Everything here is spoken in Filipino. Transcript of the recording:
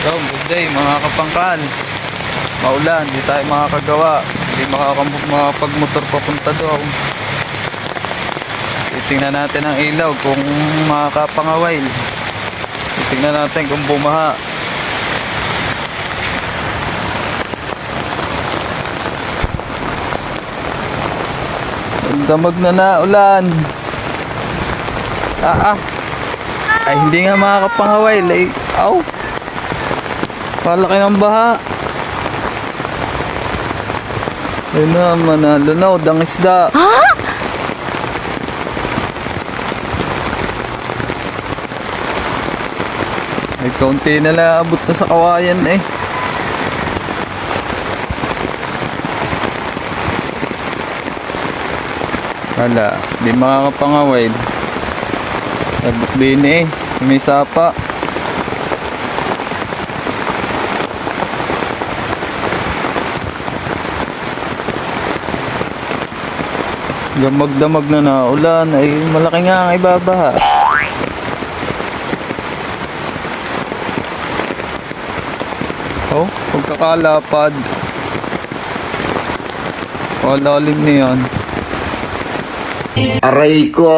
So, good day mga kapangkan. Maulan, hindi tayo makakagawa. Hindi makapagmotor papunta doon. Titingnan natin ang ilaw kung makakapangaway. Titingnan natin kung bumaha. Damag na ulan. Ay, hindi nga makakapangaway. Aw. Palaki ng baha. Ayun na, manalo ang isda. Ha? Ay, kaunti na lang abot na sa kawayan eh. Wala, di makakapangaway. Nagbini eh, may sapa. Damag-damag na ulan ay malaki nga ang ibabaha. Oh, pagkakalapad. Palalim na yan. Aray ko!